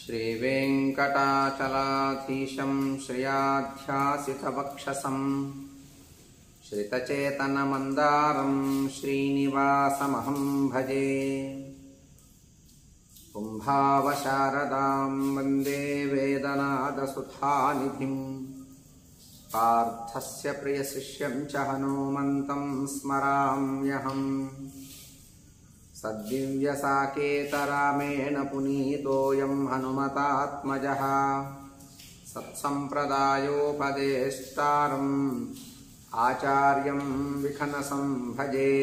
श्रीवेङ्कटाचलाधीशं श्रियाध्यासितवक्षसं श्रितचेतनमन्दारं श्रीनिवासमहं भजे। कुम्भावशारदां वन्दे वेदनादसुधानिधिं पार्थस्य प्रियशिष्यं च हनुमन्तं स्मराम्यहम्। सद्दिव्यसाकेतरामेण पुनीतोऽयं हनुमतात्मजः सत्सम्प्रदायोपदेष्टारम् आचार्यं विखनसं भजे।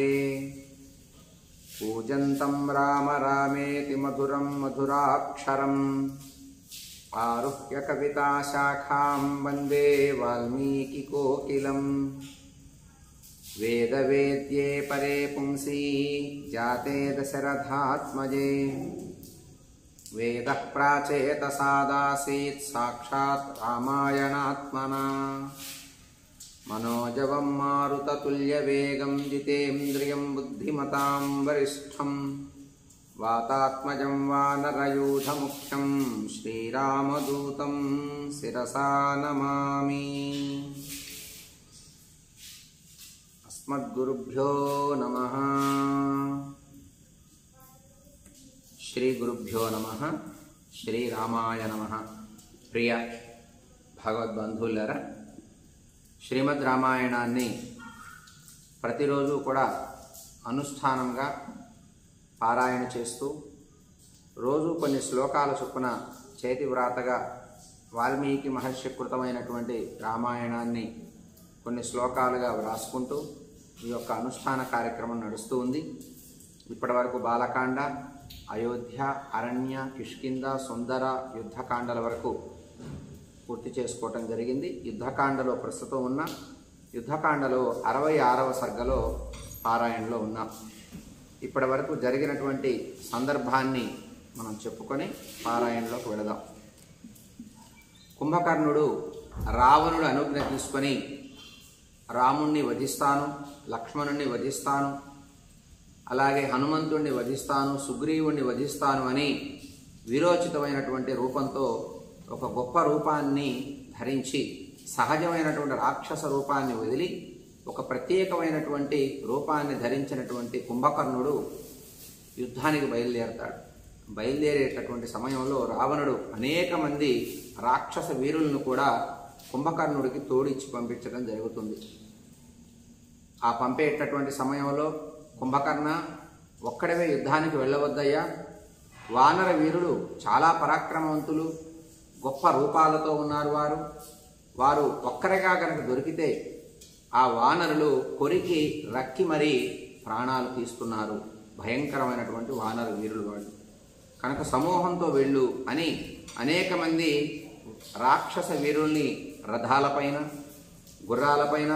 पूजन्तं राम रामेति मधुरं मधुराक्षरम् आरुह्य कविताशाखां वन्दे वाल्मीकिकोकिलम्। वेदवेद्ये परे पुंसी जाते दशरथात्मजे वेदः प्राचेतसादासीत् साक्षात् रामायणात्मना। मनोजवं मारुततुल्यवेगं जितेन्द्रियं बुद्धिमतां वरिष्ठं वातात्मजं वानरयूथमुख्यं श्रीरामदूतं शिरसा नमामि। अस्मद्गुरुभ्यो नमः। श्री गुरुभ्यो नमः। श्री रामाय नमः। प्रिय భగవద్బంధువులారా, శ్రీమద్ రామాయణాన్ని ప్రతిరోజు కూడా అనుష్ఠానంగా పారాయణ చేస్తూ రోజు కొన్ని శ్లోకాల చొప్పున చేతి వ్రాతగా వాల్మీకి మహర్షి కృతమైనటువంటి రామాయణాన్ని కొన్ని శ్లోకాలుగా వ్రాసుకుంటూ ఈ యొక్క అనుష్ఠాన కార్యక్రమం నడుస్తూ ఉంది. ఇప్పటి వరకు బాలకాండ, అయోధ్య, అరణ్య, కిష్కింద, సుందర, యుద్ధకాండల వరకు పూర్తి చేసుకోవటం జరిగింది. యుద్ధకాండలో ప్రస్తుతం ఉన్న యుద్ధకాండలో 66వ సర్గలో పారాయణలో ఉన్నాం. ఇప్పటి వరకు జరిగినటువంటి సందర్భాన్ని మనం చెప్పుకొని పారాయణలోకి వెళదాం. కుంభకర్ణుడు రావణుడు అనుజ్ఞ తీసుకొని రాముణ్ణి వధిస్తాను, లక్ష్మణుణ్ణి వధిస్తాను, అలాగే హనుమంతుణ్ణి వధిస్తాను, సుగ్రీవుణ్ణి వధిస్తాను అని విరోచితమైనటువంటి రూపంతో ఒక గొప్ప రూపాన్ని ధరించి సహజమైనటువంటి రాక్షస రూపాన్ని వదిలి ఒక ప్రత్యేకమైనటువంటి రూపాన్ని ధరించినటువంటి కుంభకర్ణుడు యుద్ధానికి బయలుదేరతాడు. బయలుదేరేటటువంటి సమయంలో రావణుడు అనేక మంది రాక్షస వీరులను కూడా కుంభకర్ణుడికి తోడిచ్చి పంపించడం జరుగుతుంది. ఆ పంపేటటువంటి సమయంలో కుంభకర్ణ, ఒక్కడవే యుద్ధానికి వెళ్ళవద్దయ్యా, వానర వీరులు చాలా పరాక్రమవంతులు, గొప్ప రూపాలతో ఉన్నారు. వారు ఒక్కరిగా కనుక దొరికితే ఆ వానరులు కొరికి రక్కి మరీ ప్రాణాలు తీస్తున్నారు. భయంకరమైనటువంటి వానర వీరులు వాళ్ళు కనుక సమూహంతో వెళ్ళు అని అనేక మంది రాక్షస వీరుల్ని రథాలపైన, గుర్రాలపైన,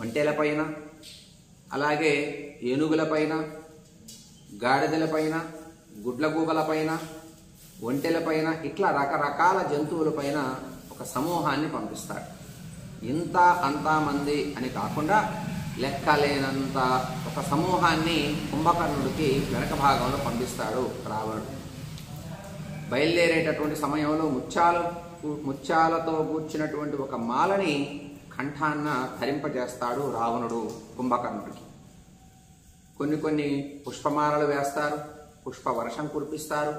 ఒంటెలపైన, అలాగే ఏనుగులపైన, గాడిదలపైన, గుడ్లగూబలపైన, ఒంటెలపైన, ఇట్లా రకరకాల జంతువులపైన ఒక సమూహాన్ని పంపిస్తాడు. ఇంత అంతా మంది అని కాకుండా లెక్కలేనంత ఒక సమూహాన్ని కుంభకర్ణుడికి వెనక భాగంలో పంపిస్తాడు రావణుడు. బయలుదేరేటటువంటి సమయంలో ముత్యాలతో కూర్చున్నటువంటి ఒక మాలని కంఠాన్న ధరింపజేస్తాడు రావణుడు కుంభకర్ణుడికి. కొన్ని పుష్పమాలలు వేస్తారు, పుష్పవర్షం కురిపిస్తారు,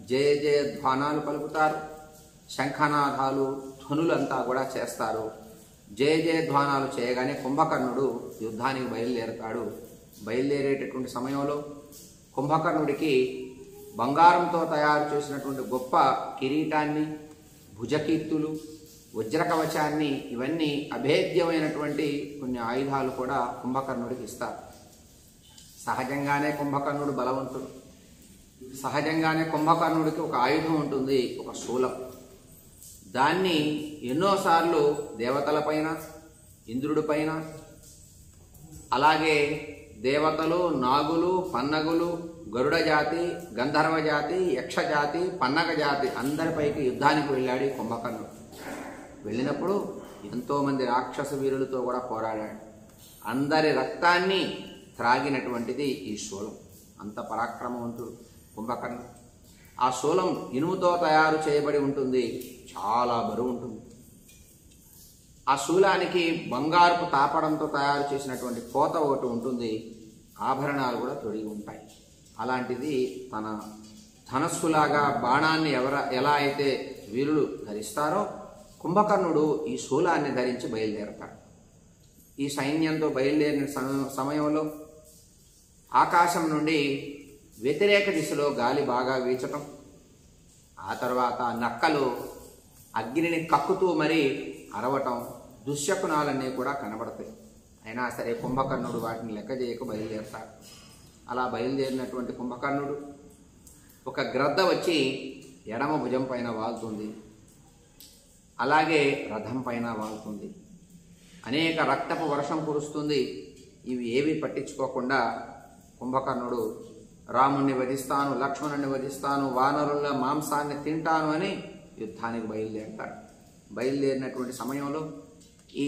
జయ జయ ధ్వానాలు పలుకుతారు, శంఖనాదాలు, ధ్వనులంతా కూడా చేస్తారు. జయ జయ ధ్వానాలు చేయగానే కుంభకర్ణుడు యుద్ధానికి బయలుదేరతాడు. బయలుదేరేటటువంటి సమయంలో కుంభకర్ణుడికి బంగారంతో తయారు చేసినటువంటి గొప్ప కిరీటాన్ని, భుజకీర్తులు, వజ్రకవచాన్ని, ఇవన్నీ అభేద్యమైనటువంటి కొన్ని ఆయుధాలు కూడా కుంభకర్ణుడికి ఇస్తారు. సహజంగానే కుంభకర్ణుడు బలవంతుడు. సహజంగానే కుంభకర్ణుడికి ఒక ఆయుధం ఉంటుంది, ఒక శూలం. దాన్ని ఎన్నోసార్లు దేవతలపైన, ఇంద్రుడిపైన, అలాగే దేవతలు, నాగులు, పన్నగులు, గరుడ జాతి, గంధర్వ జాతి, యక్ష జాతి, పన్నగ జాతి అందరిపైకి యుద్ధానికి వెళ్ళాడు కుంభకర్ణుడు. వెళ్ళినప్పుడు ఎంతోమంది రాక్షస వీరులతో కూడా పోరాడాడు. అందరి రక్తాన్ని త్రాగినటువంటిది ఈ శూలం. అంత పరాక్రమవంతుడు కుంభకర్ణుడు. ఆ శూలం ఇనుముతో తయారు చేయబడి ఉంటుంది, చాలా బరువు ఉంటుంది. ఆ శూలానికి బంగారుపు తాపడంతో తయారు చేసినటువంటి కోత ఒకటి ఉంటుంది, ఆభరణాలు కూడా తొడిగి ఉంటాయి. అలాంటిది తన ధనస్సులాగా బాణాన్ని ఎలా అయితే వీరులు ధరిస్తారో కుంభకర్ణుడు ఈ శూలాన్ని ధరించి బయలుదేరతాడు. ఈ సైన్యంతో బయలుదేరిన సమయంలో ఆకాశం నుండి వ్యతిరేక దిశలో గాలి బాగా వీచటం, ఆ తర్వాత నక్కలు అగ్నిని కక్కుతూ మరీ అరవటం, దుశ్శకునాలన్నీ కూడా కనబడతాయి. అయినా సరే కుంభకర్ణుడు వాటిని లెక్క చేయక బయలుదేరతాడు. అలా బయలుదేరినటువంటి కుంభకర్ణుడు ఒక గ్రద్ద వచ్చి ఎడమ భుజం పైన వాలుతుంది, అలాగే రథం పైన వాలుతుంది. అనేక రక్తపు వర్షం కురుస్తుంది. ఇవి ఏవి పట్టించుకోకుండా కుంభకర్ణుడు రాముణ్ణి వధిస్తాను, లక్ష్మణుని వధిస్తాను, వానరుల మాంసాన్ని తింటాను అని యుద్ధానికి బయలుదేరతాడు. బయలుదేరినటువంటి సమయంలో ఈ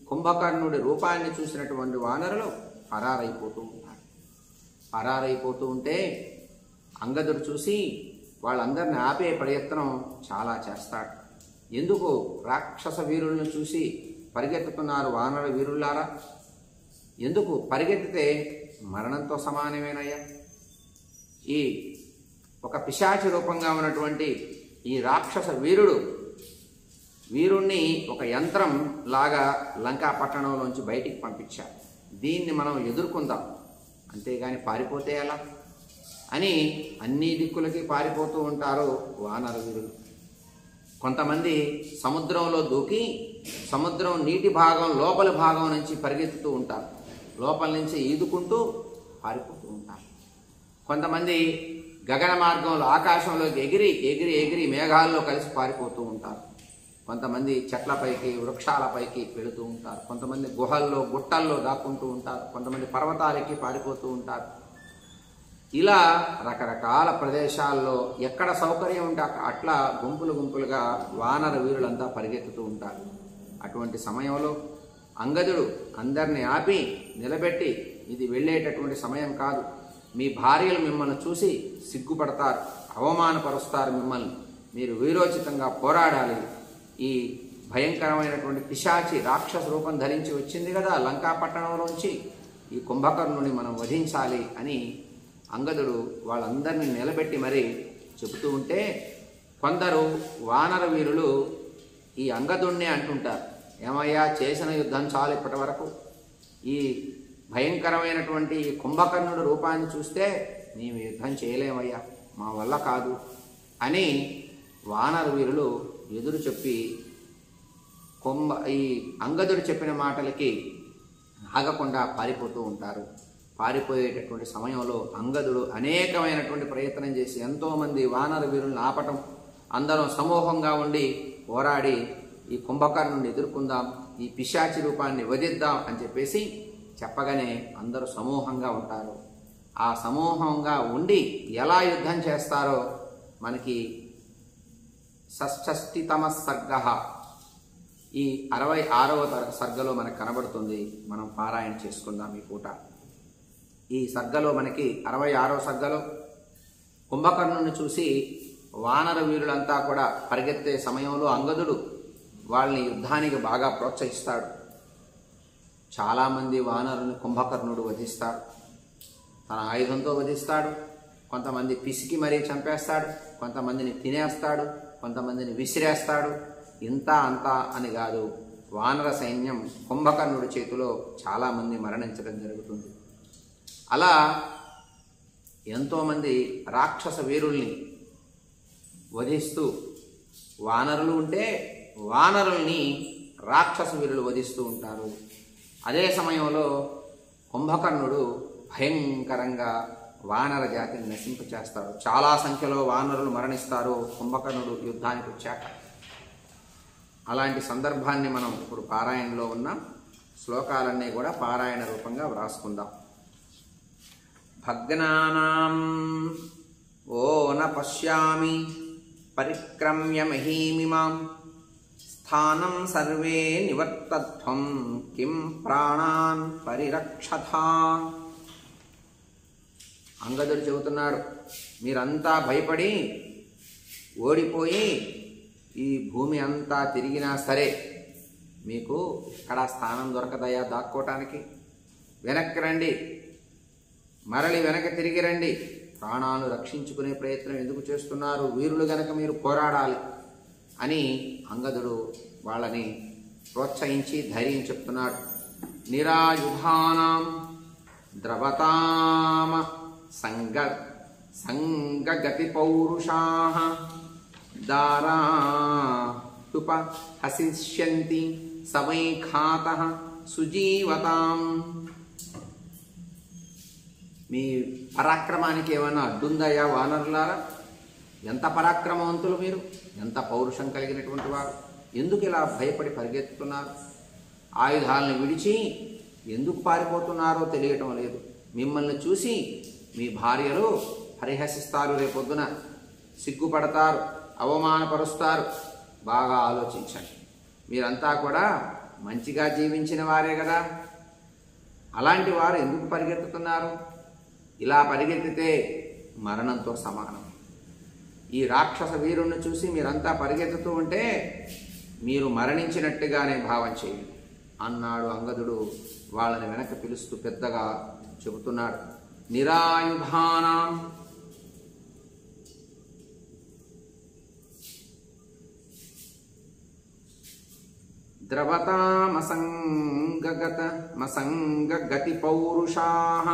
కుంభకర్ణుడి రూపాన్ని చూసినటువంటి వానరులు పరారైపోతూ ఉంటారు. పరారైపోతూ ఉంటే అంగదుడు చూసి వాళ్ళందరిని ఆపే ప్రయత్నం చాలా చేస్తాడు. ఎందుకు రాక్షస వీరులను చూసి పరిగెత్తుతున్నారు వానర వీరులారా? ఎందుకు పరిగెత్తితే మరణంతో సమానమేనయ్యా? ఈ ఒక పిశాచి రూపంగా ఉన్నటువంటి ఈ రాక్షస వీరుణ్ణి ఒక యంత్రం లాగా లంకా పట్టణంలోంచి బయటికి పంపించారు. దీన్ని మనం ఎదుర్కొందాం, అంతేగాని పారిపోతే ఎలా అని అన్ని దిక్కులకి పారిపోతూ ఉంటారు వానర వీరులు. కొంతమంది సముద్రంలో దూకి సముద్రం నీటి భాగం లోపలి భాగం నుంచి పరిగెత్తుతూ ఉంటారు, లోపల నుంచి ఈదుకుంటూ పారిపోతూ ఉంటారు. కొంతమంది గగన మార్గంలో ఆకాశంలోకి ఎగిరి ఎగిరి ఎగిరి మేఘాల్లో కలిసి పారిపోతూ ఉంటారు. కొంతమంది చెట్లపైకి వృక్షాలపైకి వెళుతూ ఉంటారు. కొంతమంది గుహల్లో గుట్టల్లో దాక్కుంటూ ఉంటారు. కొంతమంది పర్వతాలకి పారిపోతూ ఉంటారు. ఇలా రకరకాల ప్రదేశాల్లో ఎక్కడ సౌకర్యం ఉంటే అట్లా గుంపులు గుంపులుగా వానర వీరులంతా పరిగెత్తుతూ ఉంటారు. అటువంటి సమయంలో అంగదుడు అందరిని ఆపి నిలబెట్టి, ఇది వెళ్ళేటటువంటి సమయం కాదు, మీ భార్యలు మిమ్మల్ని చూసి సిగ్గుపడతారు, అవమానపరుస్తారు మిమ్మల్ని, మీరు వీరోచితంగా పోరాడాలి. ఈ భయంకరమైనటువంటి పిశాచి రాక్షస రూపం ధరించి వచ్చింది కదా లంకా పట్టణంలోంచి, ఈ కుంభకర్ణుని మనం వధించాలి అని అంగదుడు వాళ్ళందరినీ నిలబెట్టి మరీ చెబుతూ ఉంటే కొందరు వానర వీరులు ఈ అంగదుణ్ణి అంటుంటారు, ఏమయ్యా చేసిన యుద్ధం చాలు, ఇప్పటి వరకు ఈ భయంకరమైనటువంటి కుంభకర్ణుడు రూపాన్ని చూస్తే మేము యుద్ధం చేయలేమయ్యా, మా వల్ల కాదు అని వానర వీరులు ఎదురు చెప్పి ఈ అంగదుడు చెప్పిన మాటలకి ఆగకుండా పారిపోతూ ఉంటారు. పారిపోయేటటువంటి సమయంలో అంగదుడు అనేకమైనటువంటి ప్రయత్నం చేసి ఎంతోమంది వానర వీరులను ఆపటం, అందరం సమూహంగా ఉండి పోరాడి ఈ కుంభకర్ణుని ఎదుర్కొందాం, ఈ పిశాచి రూపాన్ని వధిద్దాం అని చెప్పేసి చెప్పగానే అందరూ సమూహంగా ఉంటారు. ఆ సమూహంగా ఉండి ఎలా యుద్ధం చేస్తారో మనకి షష్ఠితమ సర్గ, ఈ 66వ సర్గలో మనకు కనబడుతుంది. మనం పారాయణ చేసుకుందాం ఈ పూట. ఈ సర్గలో మనకి 66వ సర్గలో కుంభకర్ణుని చూసి వానర వీరులంతా కూడా పరిగెత్తే సమయంలో అంగదుడు వాళ్ళని యుద్ధానికి బాగా ప్రోత్సహిస్తాడు. చాలామంది వానరుని కుంభకర్ణుడు వధిస్తాడు, తన ఆయుధంతో వధిస్తాడు. కొంతమంది పిసికి మరీ చంపేస్తాడు, కొంతమందిని తినేస్తాడు, కొంతమందిని విసిరేస్తాడు. ఇంత అంతా అని కాదు, వానర సైన్యం కుంభకర్ణుడి చేతిలో చాలామంది మరణించడం జరుగుతుంది. అలా ఎంతోమంది రాక్షస వీరుల్ని వధిస్తూ, వానరులు ఉంటే వానరుల్ని రాక్షస వీరులు వధిస్తూ ఉంటారు. అదే సమయంలో కుంభకర్ణుడు భయంకరంగా వానర జాతిని నశింపచేస్తాడు. చాలా సంఖ్యలో వానరులు మరణిస్తారు కుంభకర్ణుడు యుద్ధానికి వచ్చాక. అలాంటి సందర్భాన్ని మనం ఇప్పుడు పారాయణలో ఉన్న శ్లోకాలన్నీ కూడా పారాయణ రూపంగా వ్రాసుకుందాం. భగ్నానాం ఓ న పశ్యామి పరిక్రమ్య మహీమిమాం స్థానం సర్వే నివర్తధ్వం కిం ప్రాణాన్ పరిరక్షథా. అంగదుడు చెబుతున్నాడు, మీరంతా భయపడి ఓడిపోయి ఈ భూమి అంతా తిరిగినా సరే మీకు ఎక్కడా స్థానం దొరకదయ్యా దాక్కోవటానికి. వెనక్కి రండి, మరలి వెనక్కి తిరిగి రండి. ప్రాణాలు రక్షించుకునే ప్రయత్నం ఎందుకు చేస్తున్నారు? వీరులు గనక మీరు పోరాడాలి అని అంగదుడు వాళ్ళని ప్రోత్సహించి ధైర్యం చెప్తున్నాడు. నిరాయుధానాం ద్రవతామ సంగగతి పౌరుషాః దారాటుప హసిష్యంతి సవైఖాతః సుజీవతాం. మీ పరాక్రమానికి ఏమన్నా అడ్డుందయ్యా వానరులారా? ఎంత పరాక్రమవంతులు మీరు, ఎంత పౌరుషం కలిగినటువంటి వారు. ఎందుకు ఇలా భయపడి పరిగెత్తుతున్నారు? ఆయుధాలను విడిచి ఎందుకు పారిపోతున్నారో తెలియటం లేదు. మిమ్మల్ని చూసి మీ భార్యలు పరిహసిస్తారు, రేపొద్దున సిగ్గుపడతారు, అవమానపరుస్తారు. బాగా ఆలోచించండి. మీరంతా కూడా మంచిగా జీవించిన వారే కదా, అలాంటి వారు ఎందుకు పరిగెత్తుతున్నారు? ఇలా పరిగెత్తితే మరణంతో సమానం. ఈ రాక్షస వీరుణ్ణి చూసి మీరంతా పరిగెత్తుతూ ఉంటే మీరు మరణించినట్టుగానే భావం చేయండి అన్నాడు అంగదుడు. వాళ్ళని వెనక్కి పిలుస్తూ పెద్దగా చెబుతున్నాడు. నిరాయుధానాం ద్రవతామసంగగతి పౌరుషాః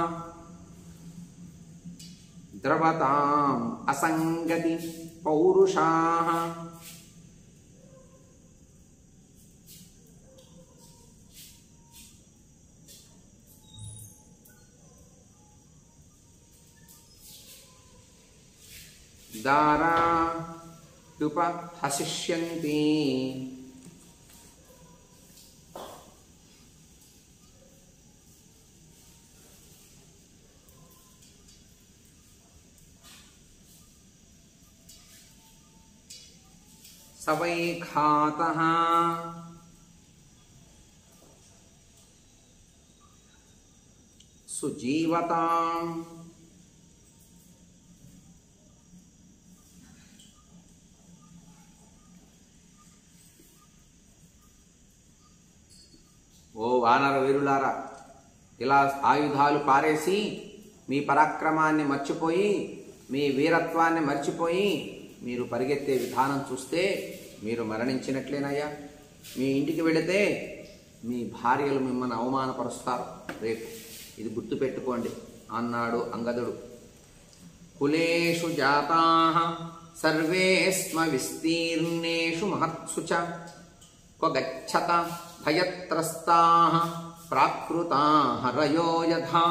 ద్రవతాం అసంగతి పౌరుషాః దారాటుప హసిష్యంతి సవైఖాతః సుజీవతాం. ఓ వానర వీరులారా, ఇలా ఆయుధాలు పారేసి మీ పరాక్రమాన్ని మర్చిపోయి, మీ వీరత్వాన్ని మర్చిపోయి మీరు పరిగెత్తే విధానం చూస్తే మీరు మరణించినట్లేనయ్యా. మీ ఇంటికి వెళితే మీ భార్యలు మిమ్మల్ని అవమానపరుస్తారు రేపు, ఇది గుర్తుపెట్టుకోండి అన్నాడు అంగదుడు. కులేషు జాతాః సర్వే స్మ విస్తీర్ణేషు మహత్సు చ క్వగచ్చత భయత్రస్తాః ప్రాకృతాః రయో యథా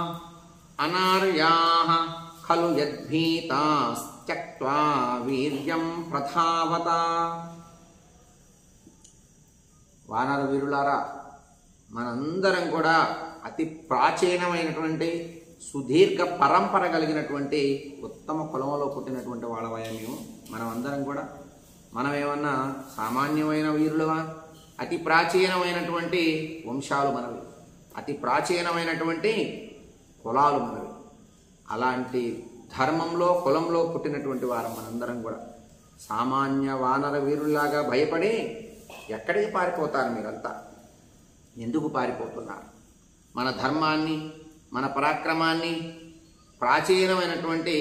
అనార్యాః ఖలు యద్భీతాస్త్యక్త్వా వీర్యం ప్రధావత. వానర వీరులారా, మనందరం కూడా అతి ప్రాచీనమైనటువంటి సుదీర్ఘ పరంపర కలిగినటువంటి ఉత్తమ కులంలో పుట్టినటువంటి వాళ్ళవయ్యా మేము. మనమందరం కూడా మనమేమన్నా సామాన్యమైన వీరులవా? అతి ప్రాచీనమైనటువంటి వంశాలు మనవి, అతి ప్రాచీనమైనటువంటి కులాలు మనవి. అలాంటి ధర్మంలో కులంలో పుట్టినటువంటి వారం మనందరం కూడా. సామాన్య వానర వీరుల్లాగా భయపడి ఎక్కడికి పారిపోతారు మీరంతా? ఎందుకు పారిపోతున్నారు? మన ధర్మాన్ని, మన పరాక్రమాన్ని, ప్రాచీనమైనటువంటి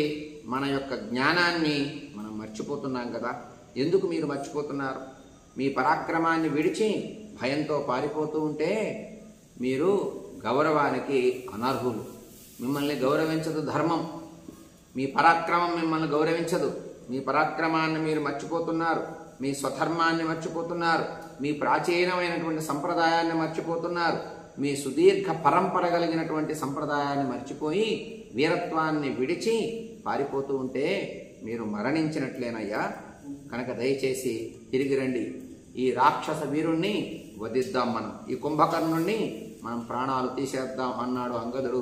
మన యొక్క జ్ఞానాన్ని మనం మర్చిపోతున్నాం కదా. ఎందుకు మీరు మర్చిపోతున్నారు? మీ పరాక్రమాన్ని విడిచి భయంతో పారిపోతూ ఉంటే మీరు గౌరవానికి అనర్హులు. మిమ్మల్ని గౌరవించదు ధర్మం, మీ పరాక్రమం మిమ్మల్ని గౌరవించదు. మీ పరాక్రమాన్ని మీరు మర్చిపోతున్నారు, మీ స్వధర్మాన్ని మర్చిపోతున్నారు, మీ ప్రాచీనమైనటువంటి సంప్రదాయాన్ని మర్చిపోతున్నారు, మీ సుదీర్ఘ పరంపర కలిగినటువంటి సంప్రదాయాన్ని మర్చిపోయి వీరత్వాన్ని విడిచి పారిపోతూ ఉంటే మీరు మరణించినట్లేనయ్యా. కనుక దయచేసి తిరిగి రండి. ఈ రాక్షస వీరుణ్ణి వధిద్దాం, మనం ఈ కుంభకర్ణుణ్ణి మనం ప్రాణాలు తీసేద్దాం అన్నాడు అంగదుడు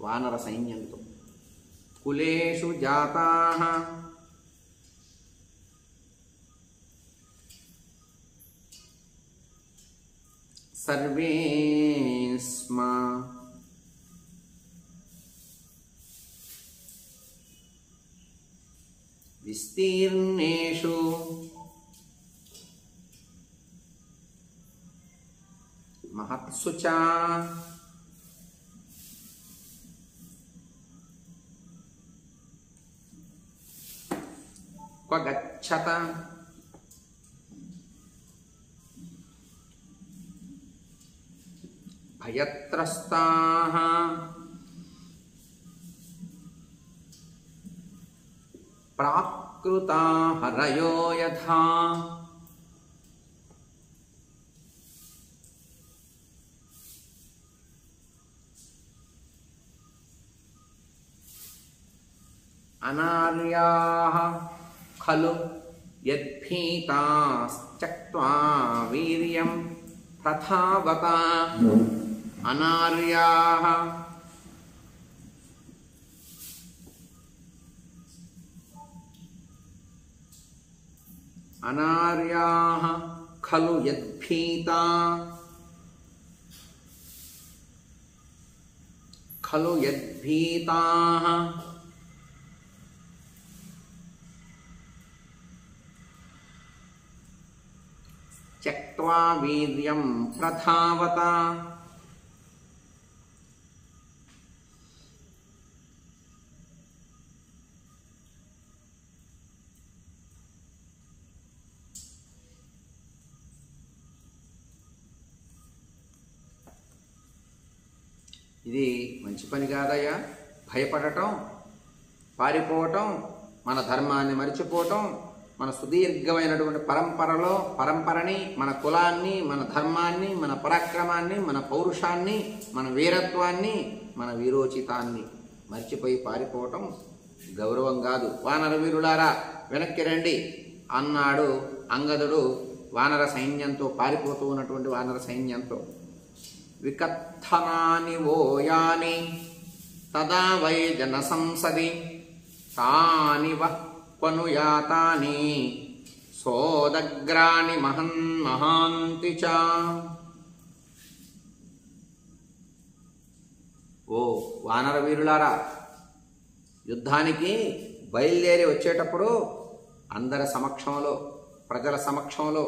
వానర సైన్యంతో. కులేషు జాతాః సర్వే స్మ విస్తీర్ణేషు మహత్సు చ క్వ గచ్చత భయత్రస్తాః ప్రాకృతా హరయో యథా అనార్యాః ఖలు యద్భీతాశ్చక్త్వా వీర్యం తథావత అనార్యాః అనార్యాః ఖలు యద్భీతా ఖలు యద్భీతాః త్యక్త్వా వీర్యం ప్రథావత ఇది మంచి పని కాదయ్యా. భయపడటం, పారిపోవటం, మన ధర్మాన్ని మరిచిపోవటం, మన సుదీర్ఘమైనటువంటి పరంపరని, మన కులాన్ని, మన ధర్మాన్ని, మన పరాక్రమాన్ని, మన పౌరుషాన్ని, మన వీరత్వాన్ని, మన వీరోచితాన్ని మర్చిపోయి పారిపోవటం గౌరవం కాదు. వానర వీరులారా వెనక్కి రండి అన్నాడు అంగదుడు వానర సైన్యంతో, పారిపోతూ ఉన్నటువంటి వానర సైన్యంతో. వికత్తనాని వోయాని తదా వై జన సంసది తాని వఃపనుయాతాని సోదగ్రాని మహాంతి చ. ఓ వానర వీరులారా, యుద్ధానికి బయలుదేరి వచ్చేటప్పుడు అందరి సమక్షంలో, ప్రజల సమక్షంలో,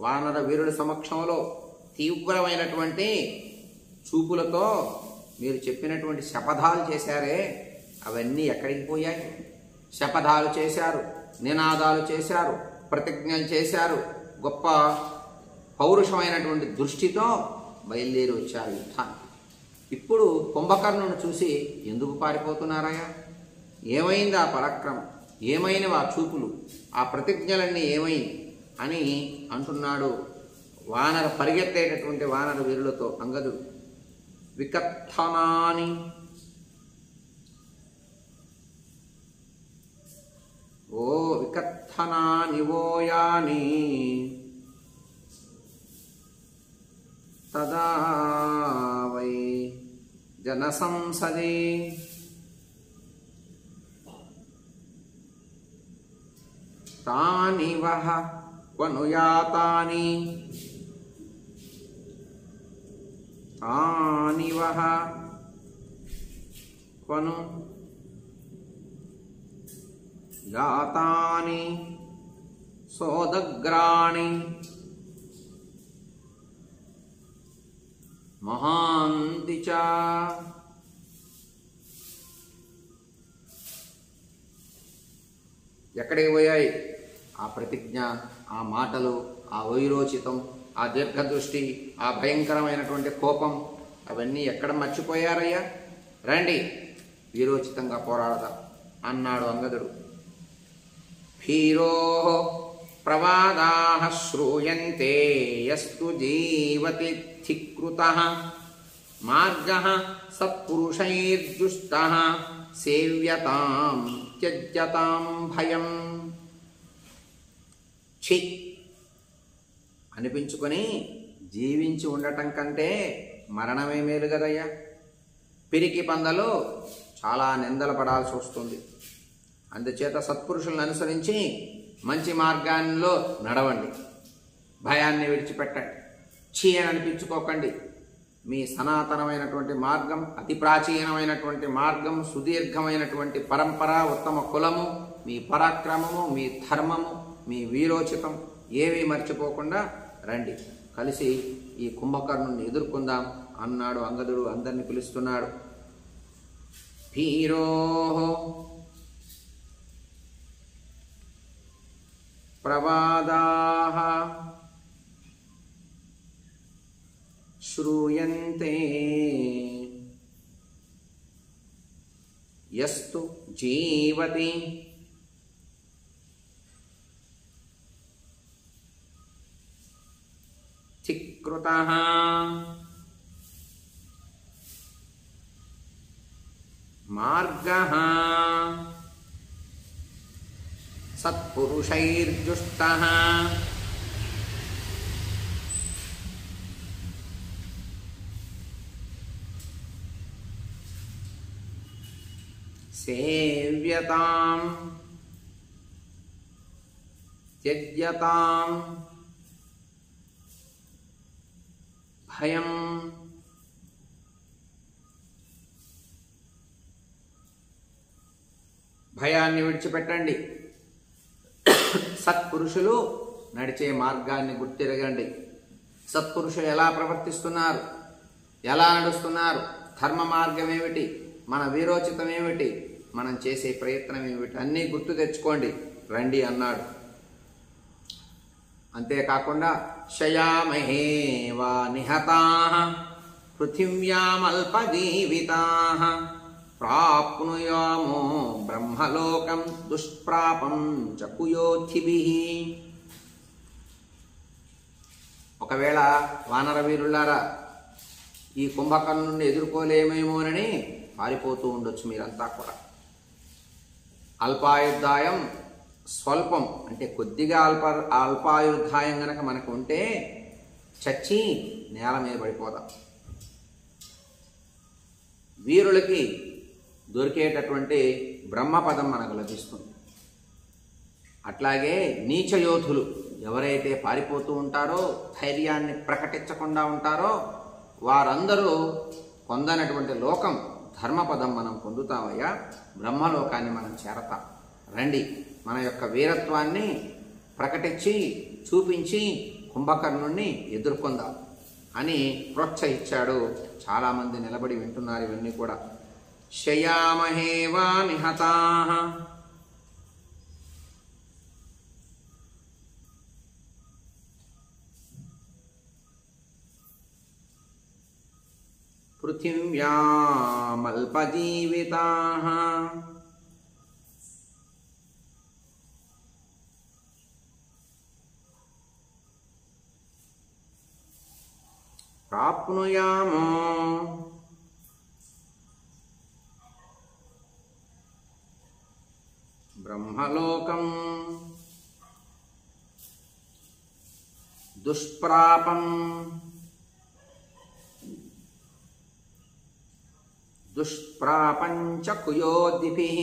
వానర వీరుల సమక్షంలో తీవ్రమైనటువంటి చూపులతో మీరు చెప్పినటువంటి శపథాలు చేశారే, అవన్నీ ఎక్కడికి పోయాయి? శపథాలు చేశారు, నినాదాలు చేశారు, ప్రతిజ్ఞలు చేశారు, గొప్ప పౌరుషమైనటువంటి దృష్టితో బయలుదేరి వచ్చారు యుద్ధానికి. ఇప్పుడు కుంభకర్ణుని చూసి ఎందుకు పారిపోతున్నారయ్యా? ఏమైంది ఆ పరాక్రమం? ఏమైనవి ఆ చూపులు? ఆ ప్రతిజ్ఞలన్నీ ఏమైంది అని అంటున్నాడు పరిగెత్తేటటువంటి వానర వీరులతో అంగదుడు. వికత్తనాని, ఓ వికత్తనాని వోయాని తదా వై జన సంసదే తాని వఃపనుయాతాని తాని వఃపనుయాతాని సోదగ్రాణి మహాంతి చ. ఎక్కడికి పోయాయి ఆ ప్రతిజ్ఞ, ఆ మాటలు, ఆ వైరోచితం, ఆ దీర్ఘదృష్టి, ఆ భయంకరమైనటువంటి కోపం? అవన్నీ ఎక్కడ మర్చిపోయారయ్యా? రండి వీరోచితంగా పోరాడదాం అన్నాడు అంగదుడు. భీరో ప్రవాదాః శ్రూయంతే యస్తు జీవతి ధికృతః మార్గః సత్పురుషైర్జుష్టః సేవ్యతాం త్యజ్యతాం భయం. ఛీ అనిపించుకొని జీవించి ఉండటం కంటే మరణమే మేలు కదయ్యా. పిరికి పందలు చాలా నిందలు పడాల్సి వస్తుంది. అందుచేత సత్పురుషులను అనుసరించి మంచి మార్గాల్లో నడవండి, భయాన్ని విడిచిపెట్టండి, ఛీ అని అనిపించుకోకండి. మీ సనాతనమైనటువంటి మార్గం, అతి ప్రాచీనమైనటువంటి మార్గం, సుదీర్ఘమైనటువంటి పరంపర, ఉత్తమ కులము, మీ పరాక్రమము, మీ ధర్మము, మీ వీరోచితం ఏమీ మర్చిపోకుండా రండి, కలిసి ఈ కుంభకర్ణుని ఎదుర్కొందాం అన్నాడు అంగదుడు. అందరిని పిలుస్తున్నాడు. భీరో ప్రవాదాః శ్రూయంతే యస్తు జీవతి ధిక్కృతః మార్గః సత్పురుషైర్జుష్టః సేవ్యతాం త్యజ్యతాం భయం భయాన్ని విడిచిపెట్టండి. సత్పురుషులు నడిచే మార్గాన్ని గుర్తిరగండి. సత్పురుషులు ఎలా ప్రవర్తిస్తున్నారు, ఎలా నడుస్తున్నారు, ధర్మ మార్గం ఏమిటి, మన వీరోచితం ఏమిటి, మనం చేసే ప్రయత్నం ఏమిటి అన్నీ గుర్తు తెచ్చుకోండి రండి అన్నాడు. అంతేకాకుండా శయామహే వా నిహతాః పృథివ్యామల్పజీవితాః ప్రాప్నుయామో బ్రహ్మలోకం దుష్ప్రాపం చ కుయోధిభిః. ఒకవేళ వానర వీరులారా ఈ కుంభకర్ణుని ఎదుర్కోలేమేమోనని పారిపోతూ ఉండొచ్చు మీరంతా కూడా. అల్పాయుర్దాయం స్వల్పం అంటే కొద్దిగా అల్పాయుర్దాయం గనక మనకు ఉంటే చచ్చి నేల మీద పడిపోదాం. వీరులకి దొరికేటటువంటి బ్రహ్మపదం మనకు లభిస్తుంది. అట్లాగే నీచయోధులు ఎవరైతే పారిపోతూ ఉంటారో, ధైర్యాన్ని ప్రకటించకుండా ఉంటారో వారందరూ పొందనటువంటి లోకం ధర్మపదం మనం పొందుతామయ్యా. బ్రహ్మలోకాన్ని మనం చేరతాం. రండి, మన యొక్క వీరత్వాన్ని ప్రకటించి చూపించి కుంభకర్ణుణ్ణి ఎదుర్కొందాం అని ప్రోత్సహించాడు. చాలామంది నిలబడి వింటున్నారు ఇవన్నీ కూడా. శయామహే వా నిహతాః పృథివ్యామల్పజీవితాః ప్రాప్నుయామో బ్రహ్మలోకం దుష్ప్రాపం దుష్ప్రాపంచ కుయోధిభిః.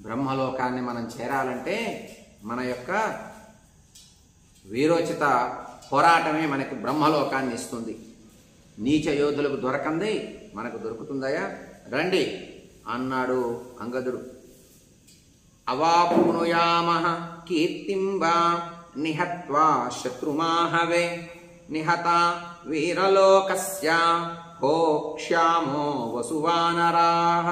బ్రహ్మలోకాన్ని మనం చేరాలంటే మన యొక్క వీరోచిత పోరాటమే మనకి బ్రహ్మలోకాన్ని ఇస్తుంది. నీచ యోధులకు దొరకంది మనకు దొరుకుతుందయా, రండి అన్నాడు అంగదుడు. అవాప్నుయామః కీర్తిం వా నిహత్వా శత్రుమాహవే నిహత వీరలోకస్య భోక్ష్యామో వసువానరాః.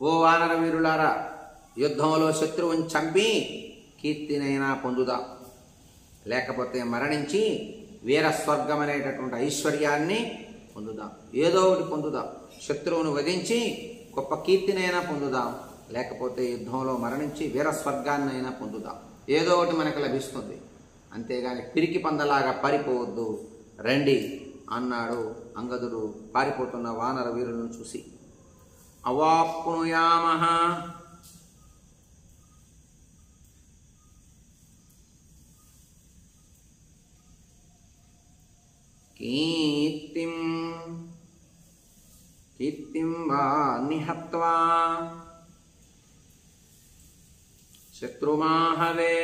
ఓ వానర వీరులారా, యుద్ధంలో శత్రువుని చంపి కీర్తినైనా పొందుదాం, లేకపోతే మరణించి వీరస్వర్గం అనేటటువంటి ఐశ్వర్యాన్ని పొందుదాం. ఏదో ఒకటి పొందుదాం. శత్రువును వధించి గొప్ప కీర్తినైనా పొందుదాం, లేకపోతే యుద్ధంలో మరణించి వీరస్వర్గాన్నైనా పొందుదాం. ఏదో ఒకటి మనకు లభిస్తుంది. అంతేగాని పిరికి పందలాగా పారిపోవద్దు, రండి అన్నాడు అంగదుడు పారిపోతున్న వానర వీరులను చూసి. అవాప్నుయామః కీర్తిం వా హత్వా శత్రుమాహవే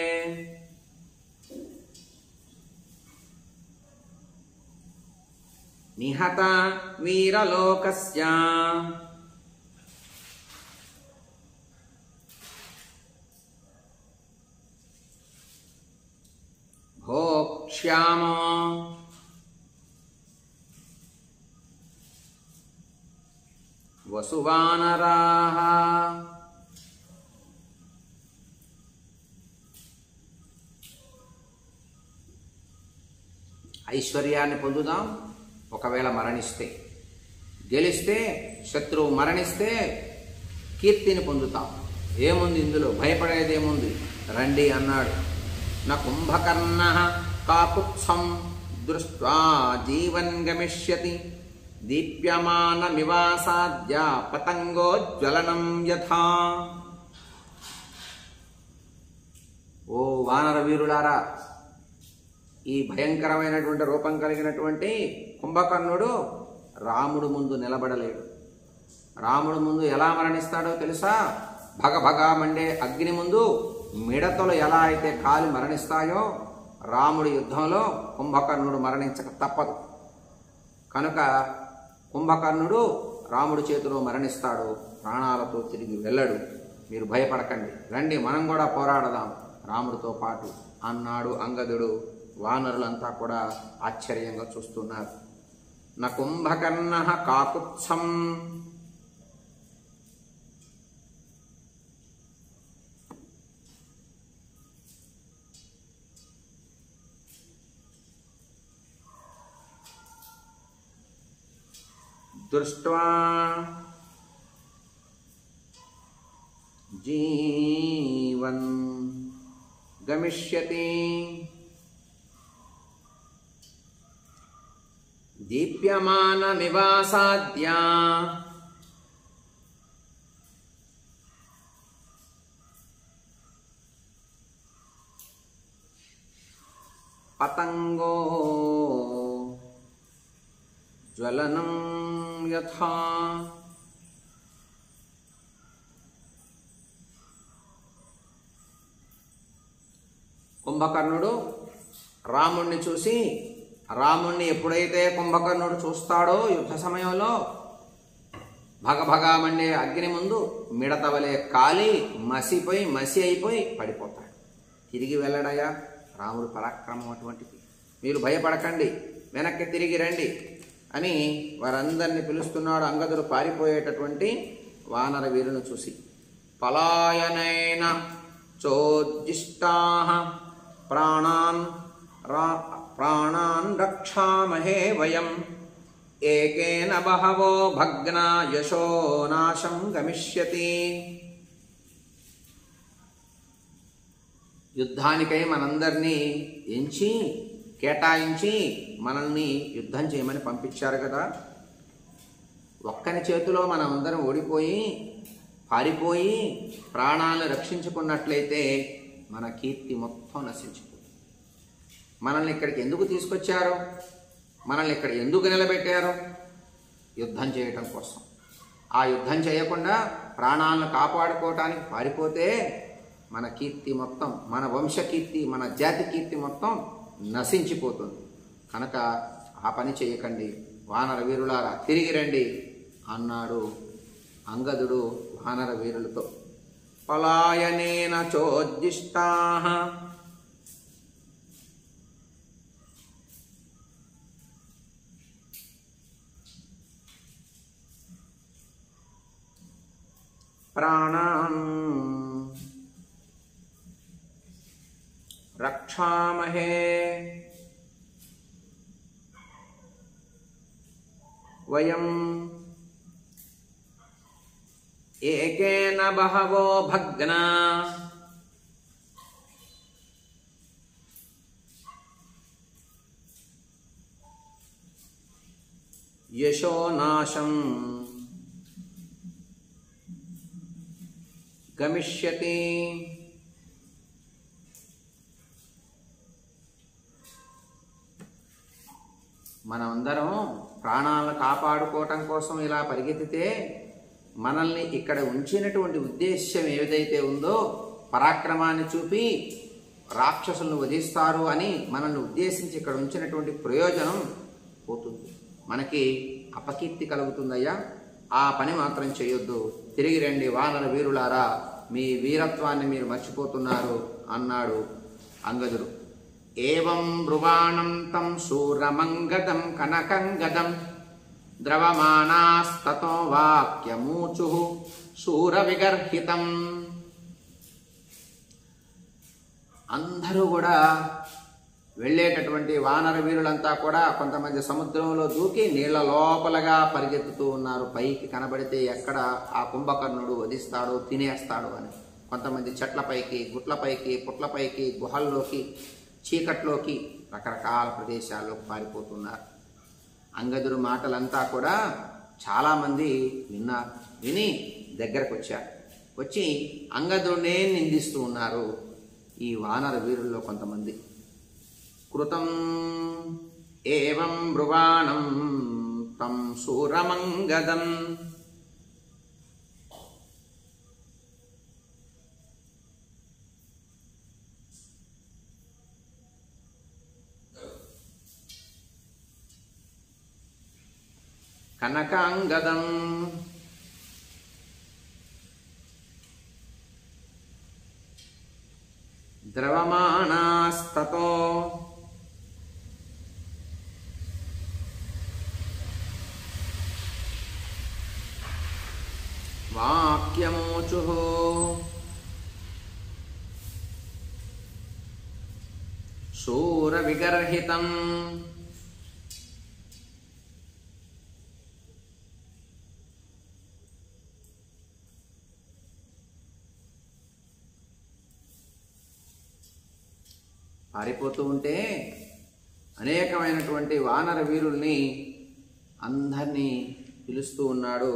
నిహత వీరలోకస్య భోక్ష్యామో వసువానరాః. ఐశ్వర్యాన్ని పొందుదాం ఒకవేళ మరణిస్తే, గెలిస్తే శత్రువు మరణిస్తే కీర్తిని పొందుతాం. ఏముంది ఇందులో, భయపడేదేముంది, రండి అన్నాడు. న కుంభకర్ణః కాకుత్సం దృష్ట్వా జీవన్ గమిష్యతి దీప్యమానమివాసాద్య పతంగోజ్వలనం యథా. ఓ వానర వీరులారా, ఈ భయంకరమైనటువంటి రూపం కలిగినటువంటి కుంభకర్ణుడు రాముడు ముందు నిలబడలేడు. రాముడు ముందు ఎలా మరణిస్తాడో తెలుసా? భగభగా మండే అగ్ని ముందు మిడతలు ఎలా అయితే కాలి మరణిస్తాయో, రాముడి యుద్ధంలో కుంభకర్ణుడు మరణించక తప్పదు. కనుక కుంభకర్ణుడు రాముడి చేతిలో మరణిస్తాడు, ప్రాణాలతో తిరిగి వెళ్ళడు. మీరు భయపడకండి, రండి మనం కూడా పోరాడదాం రాముడితో పాటు అన్నాడు అంగదుడు. వానరులంతా కూడా ఆశ్చర్యంగా చూస్తున్నారు. న కుంభకర్ణః కాకుత్సం, దృష్ట్వా జీవన్ గమిష్యతి దీప్యమానమివాసాద్య పతంగో జ్వలనం యథా. కుంభకర్ణుడు రాముణ్ణి చూసి, రాముణ్ణి ఎప్పుడైతే కుంభకర్ణుడు చూస్తాడో యుద్ధ సమయంలో భగభగా మండే అగ్ని ముందు మిడతవలే కాలి మసి అయిపోయి పడిపోతాడు. తిరిగి వెళ్ళడయా, రాముడు పరాక్రమం అటువంటిది. మీరు భయపడకండి, వెనక్కి తిరిగి రండి అని వారందరినీ పిలుస్తున్నాడు అంగదుడు పారిపోయేటటువంటి వానర వీరులను చూసి. పలాయనైన చోద్దిష్టాః ప్రాణాన్ రక్షామహే వయం ఏకేన బహవో భగ్నా యశో నాశం గమిష్యతి. యుద్ధానికై మనందరినీ ఎంచి కేటాయించి మనల్ని యుద్ధం చేయమని పంపించారు కదా. ఒక్కని చేతిలో మనం అందరం ఓడిపోయి పారిపోయి ప్రాణాలను రక్షించుకున్నట్లయితే మన కీర్తి మొత్తం నశించిపోతుంది. మనల్ని ఇక్కడికి ఎందుకు తీసుకొచ్చారు, మనల్ని ఇక్కడ ఎందుకు నిలబెట్టారు? యుద్ధం చేయటం కోసం. ఆ యుద్ధం చేయకుండా ప్రాణాలను కాపాడుకోవటానికి పారిపోతే మన కీర్తి మొత్తం, మన వంశకీర్తి, మన జాతి కీర్తి మొత్తం నశించిపోతుంది. కనుక ఆ పని చేయకండి వానర వీరులారా, తిరిగి రండి అన్నాడు అంగదుడు వానర వీరులతో. పలాయనేన చోద్దిష్టాః ప్రాణాన్ రక్షామహే వయం ఏకేన బహవో భగ్నా యశో నాశం గమిష్యతి. మనమందరం ప్రాణాలను కాపాడుకోవటం కోసం ఇలా పరిగెత్తితే మనల్ని ఇక్కడ ఉంచినటువంటి ఉద్దేశ్యం ఏదైతే ఉందో పరాక్రమాన్ని చూపి రాక్షసులను వధిస్తారు అని మనల్ని ఉద్దేశించి ఇక్కడ ఉంచినటువంటి ప్రయోజనం పోతుంది, మనకి అపకీర్తి కలుగుతుందయ్యా. ఆ పని మాత్రం చేయొద్దు, తిరిగి రండి వానర వీరులారా, మీ వీరత్వాన్ని మీరు మర్చిపోతున్నారు అన్నాడు అంగదుడు. ఏవం బ్రువాణం తం శూరమంగదం కనకంగదం ద్రవమానాస్తతో వాక్యమూచు శూరవిగర్హితం. అందరూ కూడా వెళ్ళేటటువంటి వానర వీరులంతా కూడా కొంతమంది సముద్రంలో దూకి నీళ్ల లోపలగా పరిగెత్తుతూ ఉన్నారు, పైకి కనబడితే ఎక్కడ ఆ కుంభకర్ణుడు వధిస్తాడో తినేస్తాడు అని. కొంతమంది చెట్లపైకి, గుట్లపైకి, పుట్లపైకి, గుహల్లోకి, చీకట్లోకి, రకరకాల ప్రదేశాల్లోకి పారిపోతున్నారు. అంగదుడు మాటలంతా కూడా చాలామంది విన్నారు. విని దగ్గరకు వచ్చారు. వచ్చి అంగదుడినే నిందిస్తూ ఉన్నారు ఈ వానర వీరుల్లో కొంతమంది. కృతం ఏవం బ్రువాణం తం శూరమంగదం కనకాంగదం ద్రవమానాస్తతో వాక్యమూచుః శూరవిగర్హితం. పారిపోతూ ఉంటే అనేకమైనటువంటి వానర వీరుల్ని అందరినీ పిలుస్తూ ఉన్నాడు.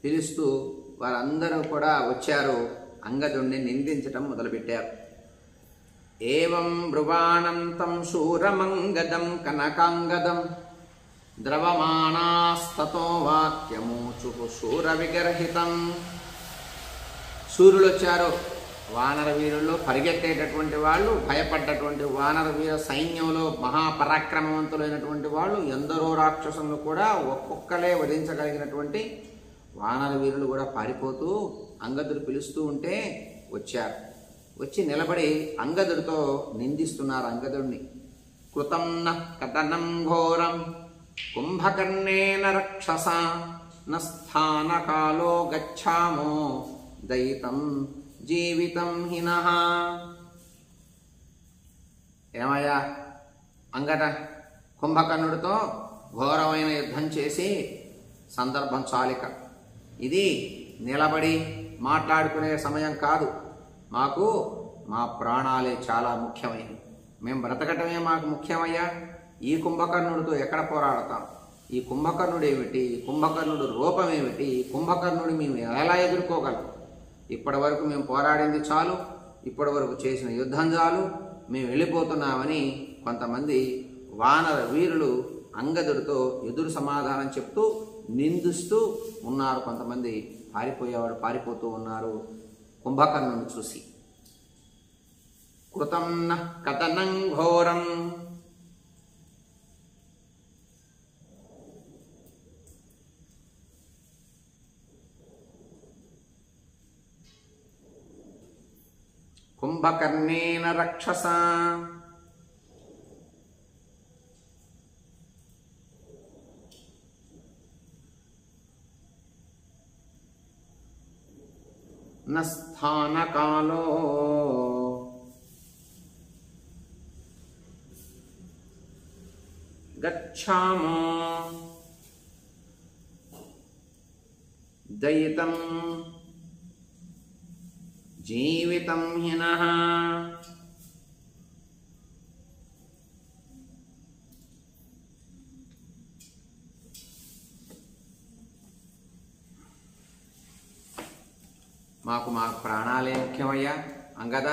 పిలుస్తూ వారందరూ కూడా వచ్చారు, అంగదుణ్ణి నిందించటం మొదలుపెట్టారు. ఏవం బ్రువాణం తం శూరమంగదం కనకాంగదం ద్రవమానాస్తతో వాక్యమూచుః శూరవిగర్హితం. సూర్యులు వచ్చారు, వానర వీరుల్లో పరిగెత్తేటటువంటి వాళ్ళు, భయపడ్డటువంటి వానర వీర సైన్యంలో మహాపరాక్రమవంతులైనటువంటి వాళ్ళు, ఎందరో రాక్షసులను కూడా ఒక్కొక్కలే వధించగలిగినటువంటి వానర వీరులు కూడా పారిపోతూ అంగదుడు పిలుస్తూ ఉంటే వచ్చారు. వచ్చి నిలబడి అంగదుడితో నిందిస్తున్నారు అంగదుడిని. కృతం నః కథనం ఘోరం కుంభకర్ణేన రక్షసా నస్థానకాలో గచ్చామో దయితం జీవితం హినః. ఏమయ్యా అంగద, కుంభకర్ణుడితో ఘోరమైన యుద్ధం చేసి సందర్భం చాలిక, ఇది నిలబడి మాట్లాడుకునే సమయం కాదు. మాకు మా ప్రాణాలే చాలా ముఖ్యమైనవి, మేము బ్రతకటమే మాకు ముఖ్యమయ్యా. ఈ కుంభకర్ణుడితో ఎక్కడ పోరాడతాం? ఈ కుంభకర్ణుడు ఏమిటి? ఈ కుంభకర్ణుడు రూపం ఏమిటి? ఈ కుంభకర్ణుడు మేము ఎలా ఎదుర్కోగలం? ఇప్పటి వరకు మేము పోరాడింది చాలు, ఇప్పటి వరకు చేసిన యుద్ధం చాలు, మేము వెళ్ళిపోతున్నామని కొంతమంది వానర వీరులు అంగదుడితో ఎదురు సమాధానం చెప్తూ నిందిస్తూ ఉన్నారు. కొంతమంది పారిపోయేవాడు పారిపోతూ ఉన్నారు కుంభకర్ణుని చూసి. కృతం నః కథనం ఘోరం కుంభకర్ణేన రక్షసా నస్థానకాలో గచ్ఛామో దయితం జీవితం హినః. మాకు మా ప్రాణాలే ముఖ్యమయ్యా. అంగద,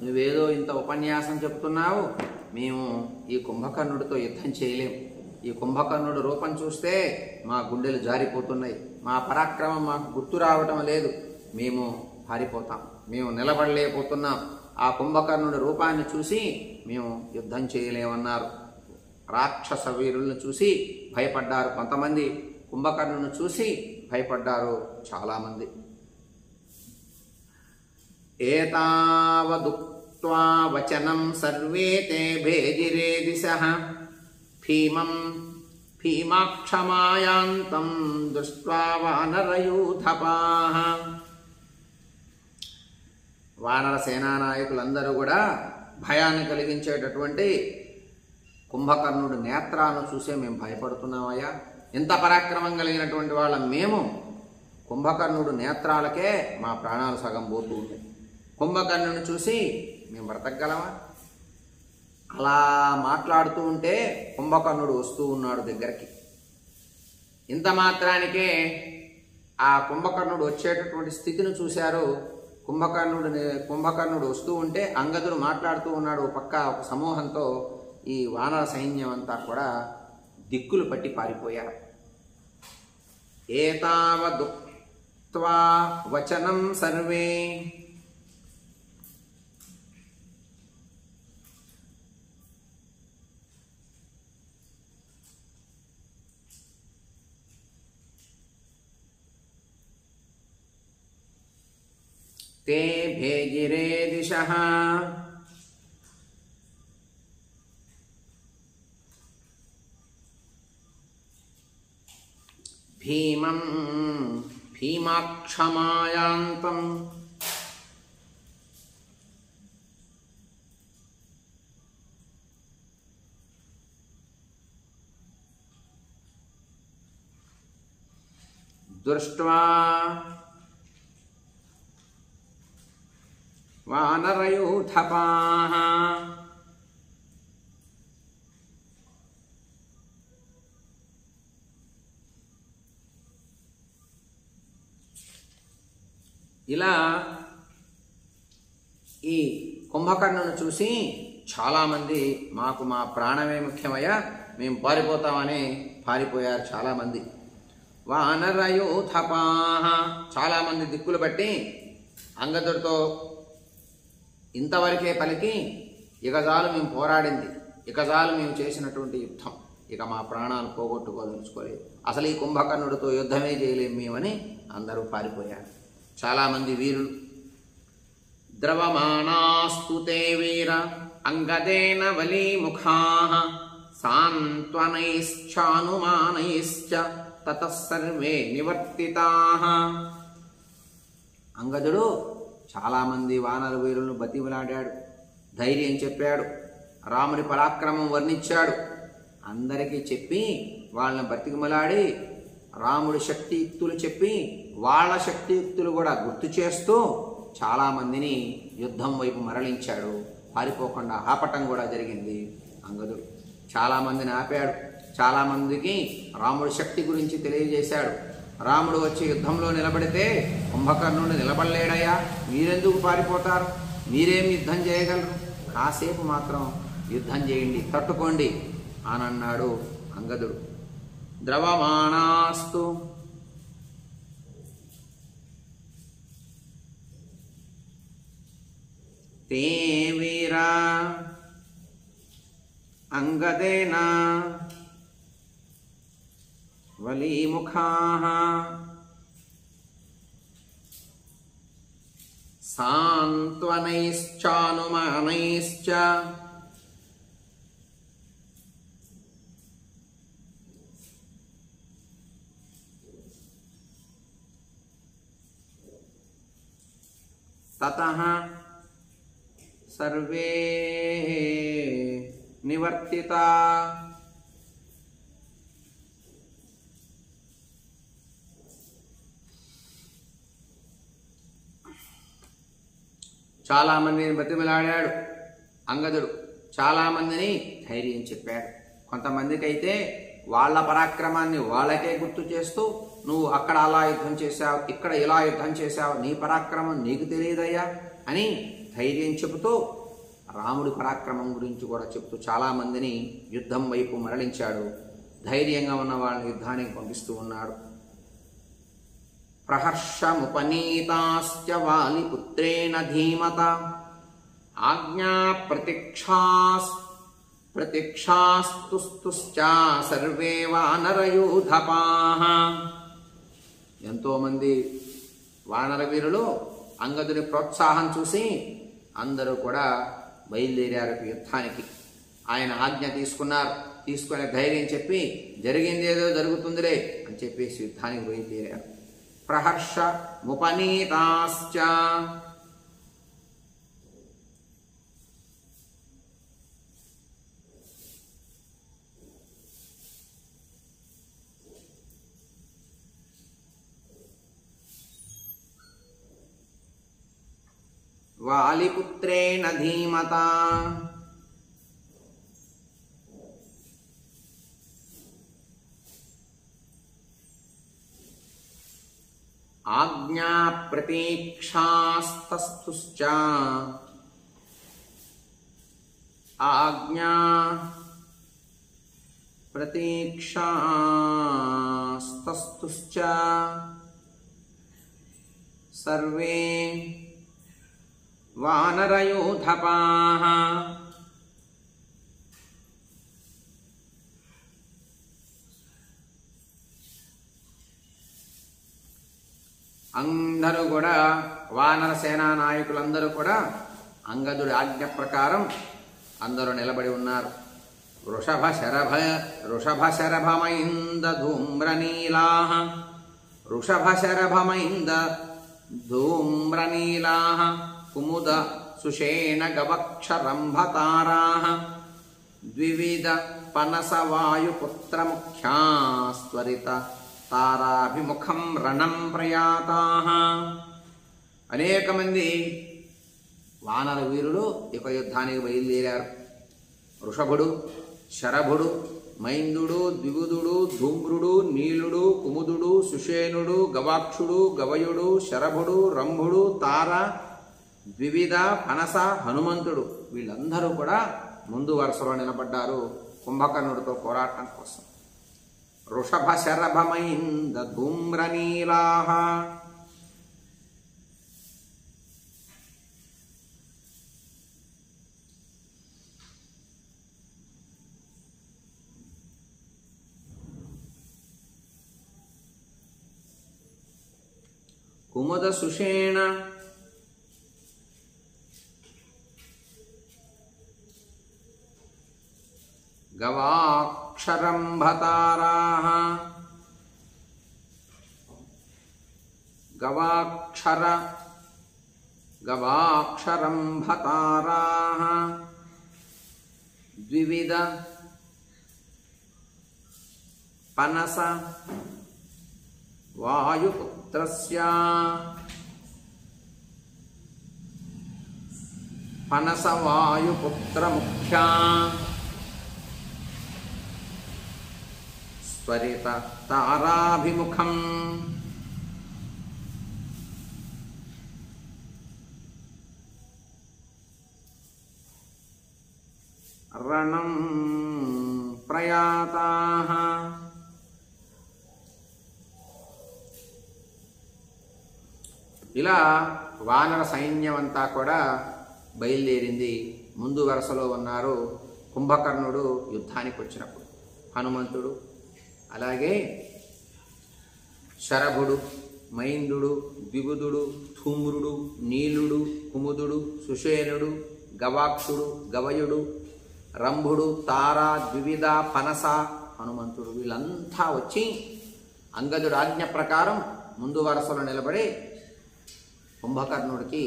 నువ్వేదో ఇంత ఉపన్యాసం చెప్తున్నావు, మేము ఈ కుంభకర్ణుడితో యుద్ధం చేయలేము, ఈ కుంభకర్ణుడు రూపం చూస్తే మా గుండెలు జారిపోతున్నాయి, మా పరాక్రమం మాకు గుర్తు రావటం లేదు, మేము పారిపోతాం, మేము నిలబడలేకపోతున్నాం, ఆ కుంభకర్ణుడి రూపాన్ని చూసి మేము యుద్ధం చేయలేమన్నారు. రాక్షస వీరులను చూసి భయపడ్డారు కొంతమంది, కుంభకర్ణుని చూసి భయపడ్డారు చాలామంది. ఏతావదుక్త్వా వచనం సర్వే తే భేజిరే దిశః భీమం భీమాక్షమాయాంతం దృష్ట్వా వానరయూథపాః. వానర సేనానాయకులందరూ కూడా భయాన్ని కలిగించేటటువంటి కుంభకర్ణుడి నేత్రాలను చూసే మేము భయపడుతున్నామయ్యా, ఇంత పరాక్రమం కలిగినటువంటి వాళ్ళం మేము, కుంభకర్ణుడు నేత్రాలకే మా ప్రాణాలు సగం పోతూ ఉంటాయి, కుంభకర్ణుని చూసి మేము బ్రతకగలమా? అలా మాట్లాడుతూ ఉంటే కుంభకర్ణుడు వస్తూ ఉన్నాడు దగ్గరికి. ఇంత మాత్రానికే ఆ కుంభకర్ణుడు వచ్చేటటువంటి స్థితిని చూశారు. కుంభకర్ణుడు వస్తూ ఉంటే అంగదుడు మాట్లాడుతూ ఉన్నాడు పక్క ఒక సమూహంతో. ఈ వానర సైన్యం అంతా కూడా దిక్కులు పట్టి పారిపోయారు. ఏతావదుక్త్వా వచనం సర్వే తే భేజిరే దిశః భీమం భీమాక్షమాయాంతం దృష్ట్వా వానరయూథపాః. ఇలా ఈ కుంభకర్ణుని చూసి చాలామంది మాకు మా ప్రాణమే ముఖ్యమయ్యా, మేము పారిపోతామని పారిపోయారు చాలామంది. వానరయూథపాః, చాలామంది దిక్కులు బట్టి అంగదుడితో ఇంతవరకే పలికి, ఇక చాలు మేము పోరాడింది, ఇక చాలు మేము చేసినటువంటి యుద్ధం, ఇక మా ప్రాణాలు పోగొట్టుకోదలుచుకోలేదు, అసలు ఈ కుంభకర్ణుడితో యుద్ధమే చేయలేము మేమని అందరూ పారిపోయారు చాలామంది వీరులు. ద్రవమానాస్తు తే వీర అంగదేన వలీముఖాః సాంత్వనైశ్చానుమానైశ్చ తతః సర్వే నివర్తితాః. అంగదుడు చాలామంది వానర వీరులను బతిమలాడాడు, ధైర్యం చెప్పాడు, రాముని పరాక్రమం వర్ణించాడు. అందరికీ చెప్పి వాళ్ళని బతిమలాడి రాముడి శక్తియుక్తులు చెప్పి వాళ్ళ శక్తియుక్తులు కూడా గుర్తు చేస్తూ చాలామందిని యుద్ధం వైపు మరలించాడు. పారిపోకుండా ఆపటం కూడా జరిగింది అంగదుడు. చాలామందిని ఆపాడు, చాలామందికి రాముడి శక్తి గురించి తెలియజేశాడు. రాముడు వచ్చి యుద్ధంలో నిలబడితే కుంభకర్ణుడు నిలబడలేడయ్యా, మీరెందుకు పారిపోతారు, మీరేం యుద్ధం చేయగలరు, కాసేపు మాత్రం యుద్ధం చేయండి, తట్టుకోండి అని అన్నాడు అంగదుడు. ద్రవమాణాస్తు తే వీరా అంగదేన వలీముఖాః సాంత్వనైశ్చానుమానైశ్చ తతః సర్వే నివర్తితాః. చాలామందిని బతిమలాడాడు అంగదుడు, చాలామందిని ధైర్యం చెప్పాడు. కొంతమందికి అయితే వాళ్ళ పరాక్రమాన్ని వాళ్ళకే గుర్తు చేస్తూ, నువ్వు అక్కడ అలా యుద్ధం చేశావు, ఇక్కడ ఇలా యుద్ధం చేశావు, నీ పరాక్రమం నీకు తెలియదయ్యా అని ధైర్యం చెబుతూ రాముడి పరాక్రమం గురించి కూడా చెప్తూ చాలామందిని యుద్ధం వైపు మరలించాడు ధైర్యంగా ఉన్న వాళ్ళని యుద్ధానికి పంపిస్తూ ఉన్నాడు. ప్రహర్షముపనీతాశ్చ వాలిపుత్రేణ ధీమత ఆజ్ఞా ప్రతిక్షాస్తుశ్చ సర్వే వానరయూధపాః. ఎంతోమంది వానర వీరులు అంగదుని ప్రోత్సాహం చూసి అందరూ కూడా బయలుదేరారు యుద్ధానికి. ఆయన ఆజ్ఞ తీసుకున్నారు. తీసుకునే ధైర్యం చెప్పి జరిగింది ఏదో జరుగుతుందిలే అని చెప్పేసి యుద్ధానికి బయలుదేరారు. ప్రహర్ష ముపనీతాశ్చ వాలిపుత్రేణ ధీమత ఆజ్ఞా ప్రతీక్షాస్తస్తుశ్చ ఆజ్ఞా ప్రతీక్షాస్తస్తుశ్చ సర్వే వానరయూధపాః. అందరూ కూడా వానర సేనా నాయకులందరూ కూడా అంగదుడి ఆజ్ఞ ప్రకారం అందరూ నిలబడి ఉన్నారు. వృషభ శరభమైంద ధూమ్రనీలాః వృషభశరభమైంద ధూమ్రనీలాః కుముద సుషేణ గవక్షరంభతారాః ద్వివిధ పనసవాయుపుత్రముఖ్యాస్త్వరిత తారాభిముఖం రణం ప్రయాతాః. అనేక మంది వానర వీరులు ఇక యుద్ధానికి బయలుదేరారు. వృషభుడు, శరభుడు, మైందుడు, ద్విగుదుడు, ధూమ్రుడు, నీలుడు, కుముదుడు, సుషేనుడు, గవాక్షుడు, గవయుడు, శరభుడు, రంభుడు, తార, ద్వివిధ, పనస, హనుమంతుడు వీళ్ళందరూ కూడా ముందు వరుసలో నిలబడ్డారు కుంభకర్ణుడితో పోరాటం కోసం. వృషభ శరభమైంద ధూమ్రనీలాః కుముద సుషేణ గవాక్షరంభతారాః గవాక్షరంభతారాః ద్వివిధ పనస వాయుపుత్రస్య పనస వాయుపుత్రముఖ్యా స్వరిత తారాభిముఖం రణం ప్రయాతాః. ఇలా వానర సైన్యం అంతా కూడా బయలుదేరింది. ముందు వరుసలో ఉన్నారు కుంభకర్ణుడు యుద్ధానికి వచ్చినప్పుడు, హనుమంతుడు, అలాగే శరభుడు, మైందుడు, ద్విగుదుడు, ధూమ్రుడు, నీలుడు, కుముదుడు, సుషేనుడు, గవాక్షుడు, గవయుడు, రంభుడు, తార, ద్వివిధ, పనస, హనుమంతుడు వీళ్ళంతా వచ్చి అంగదుడి ఆజ్ఞ ప్రకారం ముందు వరుసలో నిలబడి కుంభకర్ణుడికి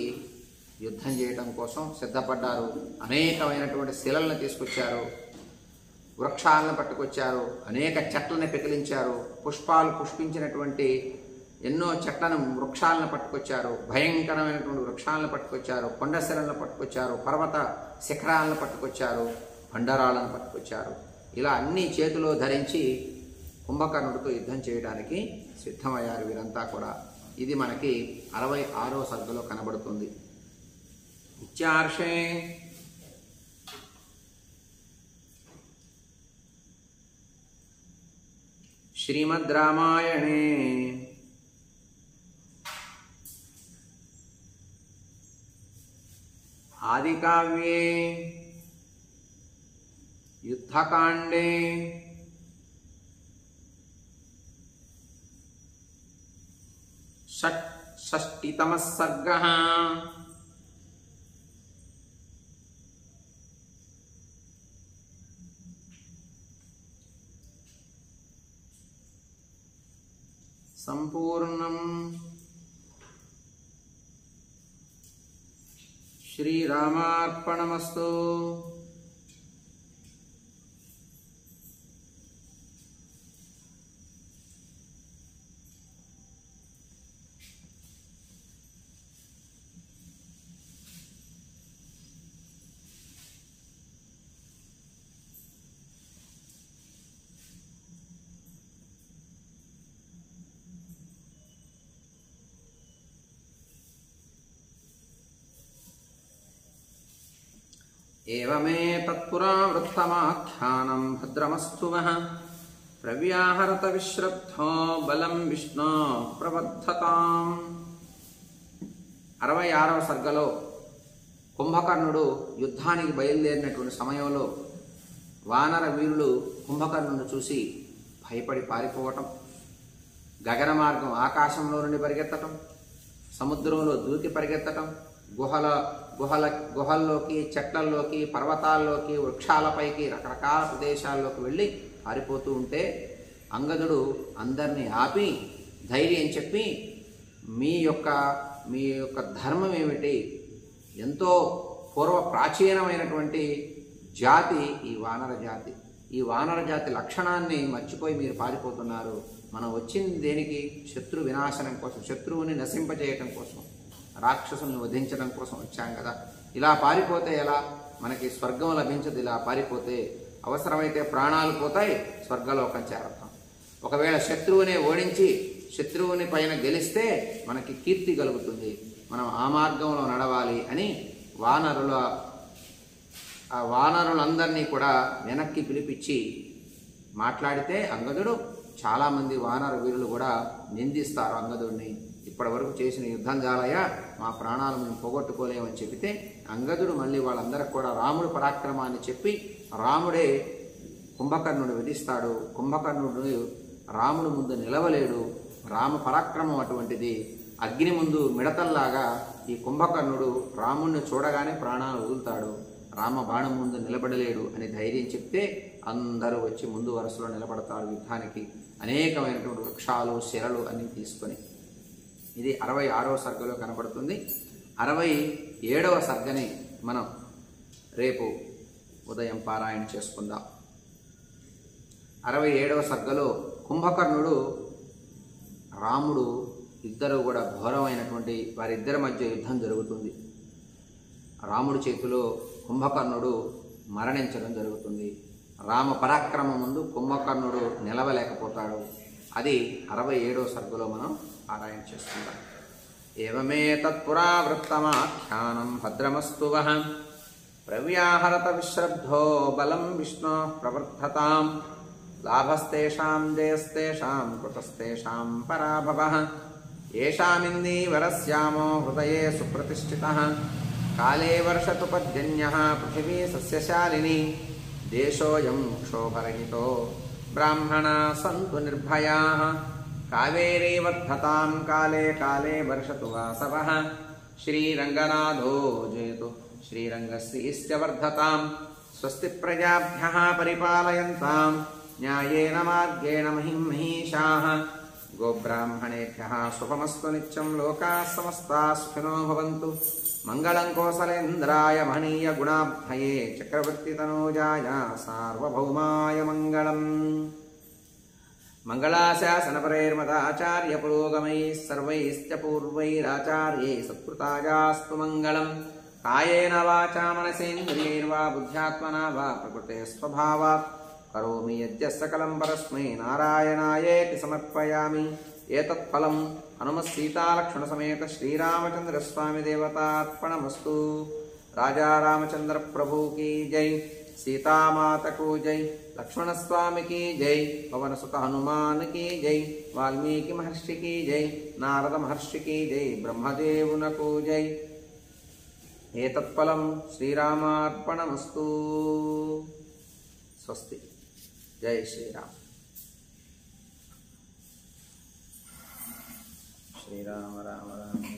యుద్ధం చేయడం కోసం సిద్ధపడ్డారు. అనేకమైనటువంటి శిలలను తీసుకొచ్చారు, వృక్షాలను పట్టుకొచ్చారు, అనేక చెట్లను పెకిలించారు, పుష్పాలు పుష్పించినటువంటి ఎన్నో చెట్లను వృక్షాలను పట్టుకొచ్చారు, భయంకరమైనటువంటి వృక్షాలను పట్టుకొచ్చారు, కొండశిలను పట్టుకొచ్చారు, పర్వత శిఖరాలను పట్టుకొచ్చారు, బండరాలను పట్టుకొచ్చారు. ఇలా అన్ని చేతిలో ధరించి కుంభకర్ణుడితో యుద్ధం చేయడానికి సిద్ధమయ్యారు వీరంతా కూడా. ఇది మనకి 66వ సర్గలో కనబడుతుంది. ఇత్యార్షే श्रीमद् रामायणे आदिकाव्ये युद्धकाण्डे षष्टितमः सर्गः। संपूर्णं श्रीरामार्पणमस्तु। एवमेतत्पुरावृत्तमाख्यानं भद्रमस्तु वः प्रव्याहरत विश्रद्धो बलं विष्णो प्रवर्धताम्। 66వ సర్గలో కుంభకర్ణుడు యుద్ధానికి బయలుదేరినటువంటి సమయంలో వానర వీరులు కుంభకర్ణుడు చూసి భయపడి పారిపోవటం, గగన మార్గం ఆకాశంలో నుండి పరిగెత్తటం, సముద్రంలో దూకి పరిగెత్తటం, గుహల్లోకి, చెట్లల్లోకి, పర్వతాల్లోకి, వృక్షాలపైకి, రకరకాల ప్రదేశాల్లోకి వెళ్ళి పారిపోతూ ఉంటే అంగదుడు అందరినీ ఆపి ధైర్యం చెప్పి, మీ యొక్క ధర్మం ఏమిటి? ఎంతో పూర్వ ప్రాచీనమైనటువంటి జాతి ఈ వానర జాతి. ఈ వానర జాతి లక్షణాన్ని మర్చిపోయి మీరు పారిపోతున్నారు. మనం వచ్చింది దేనికి? శత్రు వినాశనం కోసం, శత్రువుని నశింపజేయటం కోసం, రాక్షసుని వధించడం కోసం వచ్చాం కదా. ఇలా పారిపోతే ఎలా? మనకి స్వర్గం లభించదు. ఇలా పారిపోతే అవసరమైతే ప్రాణాలు పోతాయి, స్వర్గలోకం చేరతాం. ఒకవేళ శత్రువునే ఓడించి శత్రువుని పైన గెలిస్తే మనకి కీర్తి కలుగుతుంది. మనం ఆ మార్గంలో నడవాలి అని వానరులందరినీ కూడా వెనక్కి పిలిపించి మాట్లాడితే అంగదుడు, చాలామంది వానర వీరులు కూడా నిందిస్తారు అంగదుడిని. ఇప్పటి వరకు చేసిన యుద్ధం జాలయ్య, మా ప్రాణాలు మేము పోగొట్టుకోలేమని చెబితే అంగదుడు మళ్ళీ వాళ్ళందరికి కూడా రాముడు పరాక్రమాన్ని చెప్పి రాముడే కుంభకర్ణుడు విధిస్తాడు. కుంభకర్ణుడు రాముడు ముందు నిలవలేడు. రామ పరాక్రమం అటువంటిది. అగ్ని ముందు మిడతల్లాగా ఈ కుంభకర్ణుడు రాముణ్ణి చూడగానే ప్రాణాలు వదులుతాడు. రామ బాణం ముందు నిలబడలేడు అని ధైర్యం చెప్తే అందరూ వచ్చి ముందు వరుసలో నిలబడతారు యుద్ధానికి. అనేకమైనటువంటి వృక్షాలు, శిరలు అన్ని తీసుకొని. ఇది 66వ సర్గలో కనబడుతుంది. 67వ సర్గని మనం రేపు ఉదయం పారాయణ చేసుకుందాం. 67వ సర్గలో కుంభకర్ణుడు, రాముడు ఇద్దరు కూడా ఘోరమైనటువంటి వారిద్దరి మధ్య యుద్ధం జరుగుతుంది. రాముడి చేతిలో కుంభకర్ణుడు మరణించడం జరుగుతుంది. రామ పరాక్రమం ముందు కుంభకర్ణుడు నిలవలేకపోతాడు. అది 67వ సర్గలో మనం పారాయణ చేసుకుందాం. ఏవమేతత్పురావృత్తమాఖ్యానం భద్రమస్తు వః ప్రవ్యాహరత విశ్రద్ధో బలం విష్ణో ప్రవర్ధతాం. లాభస్తేషాం జయస్తేషాం కృతస్తేషాం పరాభవః. ఏషామిందీవరస్యామో హృదయే సుప్రతిష్ఠితః. కాలే వర్షతు పర్జన్యః పృథివీ సస్యశాలినీ. దేశోऽयं క్షోభరహితో బ్రాహ్మణా సంతు నిర్భయాః. కావేరీ వర్ధతాం కాలే కాలే వర్షతు వాసవః. శ్రీరంగనాథో జయతు శ్రీరంగశ్రీశ్చ వర్ధతాం. స్వస్తి ప్రజాభ్యః పరిపాలయంతాం న్యాయేన మార్గేణ మహిమహీషాః. గోబ్రాహ్మణేభ్యః శుభమస్తు నిత్యం. లోకాః సమస్తాః సుఖినో భవంతు. మంగళం కోసలేంద్రాయ మహనీయ గుణాబ్ధయే చక్రవర్తితనూజాయ సార్వభౌమాయ మంగళం. మంగళాశాసనపరైర్మదాచార్య పురోగమైః సర్వైశ్చ పూర్వైరాచార్యైః సత్కృతాయాస్తు మంగళం. కాయేన వాచా మనసేంద్రియైర్వా బుద్ధ్యాత్మనా వా ప్రకృతే స్వభావాత్ కరోమి యజ్ఞ సకలం పరస్మై నారాయణాయేతి సమర్పయామి. ఏతత్ఫలం హనుమత్ సీతాలక్ష్మణ సమేత శ్రీరామచంద్ర స్వామి దేవతార్పణమస్తు. రాజా రామచంద్ర ప్రభు కీ జై. సీతామాతకు జై, లక్ష్మణస్వామికి జై, పవనసుత హనుమానికి జై, వాల్మీకి మహర్షికి జై, నారద మహర్షికి జై, బ్రహ్మదేవునకు జై. ఏతత్ఫలం శ్రీరామార్పణమస్తు. స్వస్తి. జై శ్రీరామ్. శ్రీరామ రామ రామ.